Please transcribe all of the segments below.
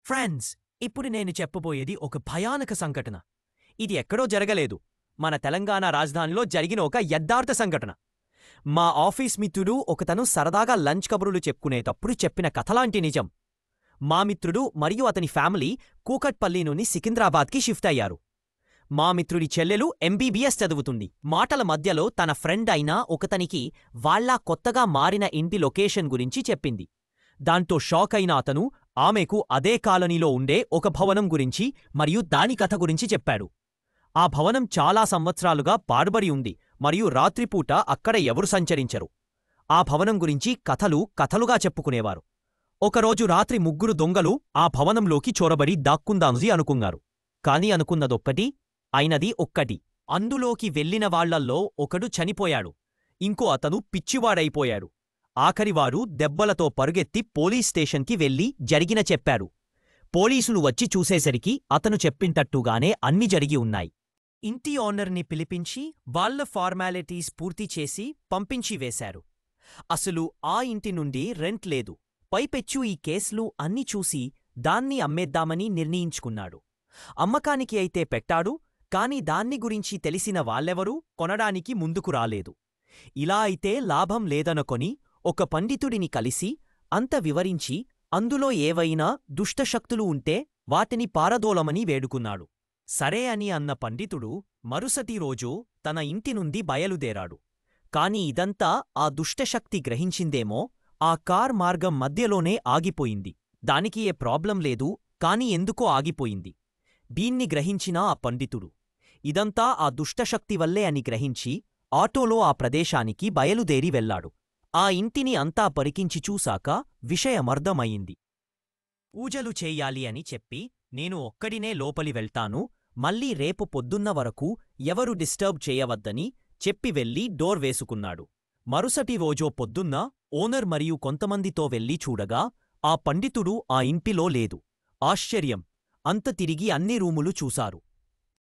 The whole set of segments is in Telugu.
ఫ్రెండ్స్, ఇప్పుడు నేను చెప్పబోయేది ఒక భయానక సంఘటన. ఇది ఎక్కడో జరగలేదు, మన తెలంగాణ రాజధానిలో జరిగిన ఒక యథార్థ సంఘటన. మా ఆఫీస్ మిత్రుడు ఒకతను సరదాగా లంచ్ కబుర్లు చెప్పుకునేటప్పుడు చెప్పిన కథలాంటి నిజం. మా మిత్రుడు మరియు అతని ఫ్యామిలీ కూకట్పల్లి నుండి సికింద్రాబాద్కి షిఫ్ట్ అయ్యారు. మా మిత్రుడి చెల్లెలు ఎంబీబీఎస్ చదువుతుంది. మాటల మధ్యలో తన ఫ్రెండ్ అయిన ఒకతనికి వాళ్ళ కొత్తగా మారిన ఇంటి లొకేషన్ గురించి చెప్పింది. దాంతో షాక్ అయిన అతను ఆమెకు అదే కాలనీలో ఉండే ఒక భవనం గురించి మరియు దాని కథ గురించి చెప్పాడు. ఆ భవనం చాలా సంవత్సరాలుగా పాడుబడి ఉంది మరియు రాత్రిపూట అక్కడ ఎవరు సంచరించరు. ఆ భవనం గురించి కథలుగా చెప్పుకునేవారు. ఒకరోజు రాత్రి ముగ్గురు దొంగలు ఆ భవనంలోకి చొరబడి దాక్కుందాంది అనుకున్నారు. కాని అనుకున్నదొక్కటి, అయినది ఒక్కటి. అందులోకి వెళ్లిన వాళ్లల్లో ఒకడు చనిపోయాడు, ఇంకో అతను పిచ్చివాడైపోయాడు. ఆఖరివారు దెబ్బలతో పరుగెత్తి పోలీస్ స్టేషన్కి వెళ్లి జరిగిన చెప్పారు. పోలీసులు వచ్చి చూసేసరికి అతను చెప్పింటట్టుగానే అన్ని జరిగి ఉన్నాయి. ఇంటి ఓనర్ని పిలిపించి వాళ్ల ఫార్మాలిటీస్ పూర్తి చేసి పంపించి వేశారు. అసలు ఆ ఇంటి నుండి రెంట్ లేదు. పైపెచ్చు ఈ కేసులు అన్ని చూసి దాన్ని అమ్మేద్దామని నిర్ణయించుకున్నాడు. అమ్మకానికి అయితే పెట్టాడు, కాని దాన్ని గురించి తెలిసిన వాళ్ళెవరూ కొనడానికి ముందుకు రాలేదు. ఇలా అయితే లాభం లేదనుకొని ఒక పండితుడిని కలిసి అంత వివరించి అందులో ఏవైనా దుష్టశక్తులు ఉంటే వాటిని పారదోలమని వేడుకున్నాడు. సరే అని అన్న పండితుడు మరుసటి రోజు తన ఇంటి నుండి బయలుదేరాడు. కాని ఇదంతా ఆ దుష్టశక్తి గ్రహించిందేమో. ఆ కార్ మార్గం మధ్యలోనే ఆగిపోయింది. దానికి ఏ ప్రాబ్లం లేదు, కాని ఎందుకో ఆగిపోయింది. దీన్ని గ్రహించిన ఆ పండితుడు ఇదంతా ఆ దుష్టశక్తి వల్లే అని గ్రహించి ఆటోలో ఆ ప్రదేశానికి బయలుదేరి వెళ్లాడు. ఆ ఇంటిని అంతా పరికించి చూశాక విషయమర్థమయింది. పూజలు చెయ్యాలి అని చెప్పి నేను ఒక్కడినే లోపలి వెళ్తాను, మళ్ళీ రేపు పొద్దున్న వరకు ఎవరు డిస్టర్బ్ చేయవద్దని చెప్పి వెళ్లి డోర్ వేసుకున్నాడు. మరుసటి రోజో పొద్దున్న ఓనర్ మరియు కొంతమందితో వెళ్లి చూడగా ఆ పండితుడు ఆ ఇంటిలో లేదు. ఆశ్చర్యం! అంత తిరిగి అన్ని రూములు చూశారు,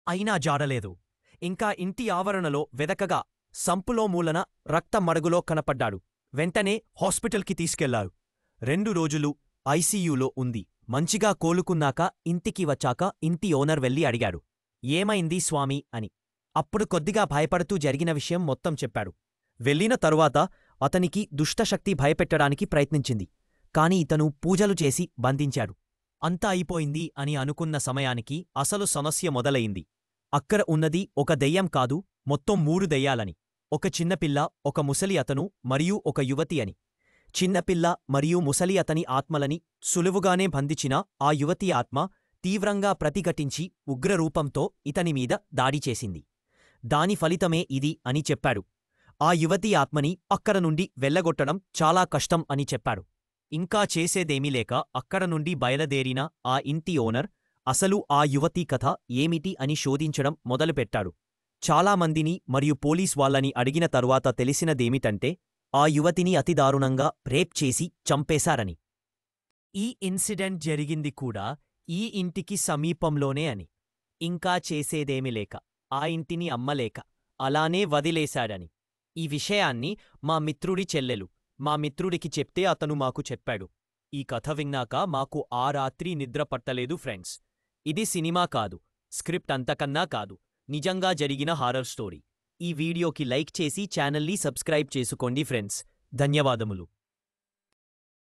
అయినా జాడలేదు. ఇంకా ఇంటి ఆవరణలో వెదకగా సంపులో మూలన రక్త మడుగులో కనపడ్డాడు. వెంటనే హాస్పిటల్కి తీసుకెళ్లారు. 2 రోజులు ఐసీయూలో ఉంది. మంచిగా కోలుకున్నాక ఇంటికి వచ్చాక ఇంటి ఓనర్ వెళ్లి అడిగాడు, ఏమైంది స్వామీ అని. అప్పుడు కొద్దిగా భయపడుతూ జరిగిన విషయం మొత్తం చెప్పాడు. వెళ్లిన తరువాత అతనికి దుష్టశక్తి భయపెట్టడానికి ప్రయత్నించింది, కాని ఇతను పూజలు చేసి బంధించాడు. అంతా అయిపోయింది అని అనుకున్న సమయానికి అసలు సమస్య మొదలయింది. అక్కడ ఉన్నది ఒక దెయ్యం కాదు, మొత్తం 3 దెయ్యాలని. ఒక చిన్నపిల్ల, ఒక ముసలి అతను మరియు ఒక యువతి అని. చిన్నపిల్ల మరియు ముసలి అతని ఆత్మలని సులువుగానే బంధించిన ఆ యువతి ఆత్మ తీవ్రంగా ప్రతిఘటించి ఉగ్రరూపంతో ఇతనిమీద దాడి చేసింది. దాని ఫలితమే ఇది అని చెప్పాడు. ఆ యువతి ఆత్మని అక్కడ నుండి వెళ్లగొట్టడం చాలా కష్టం అని చెప్పాడు. ఇంకా చేసేదేమీ లేక అక్కడ నుండి బయలుదేరిన ఆ ఇంటి ఓనర్ అసలు ఆ యువతి కథ ఏమిటి అని శోధించడం మొదలుపెట్టాడు. చాలామందిని మరియు పోలీస్ వాళ్ళని అడిగిన తరువాత తెలిసినదేమిటంటే ఆ యువతిని అతి దారుణంగా రేప్ చేసి చంపేశారని. ఈ ఇన్సిడెంట్ జరిగింది కూడా ఈ ఇంటికి సమీపంలోనే అని. ఇంకా చేసేదేమీ లేక ఆ ఇంటిని అమ్మలేక అలానే వదిలేశాడని. ఈ విషయాన్ని మా మిత్రుడి చెల్లెలు మా మిత్రుడికి చెప్తే అతను మాకు చెప్పాడు. ఈ కథ విన్నాక మాకు ఆ రాత్రి నిద్ర పట్టలేదు ఫ్రెండ్స్. ఇది సినిమా కాదు, స్క్రిప్ట్ అంతకన్నా కాదు, నిజంగా జరిగిన హారర్ స్టోరీ. ఈ వీడియోకి లైక్ చేసి ఛానల్ని సబ్స్క్రైబ్ చేసుకోండి ఫ్రెండ్స్. ధన్యవాదములు.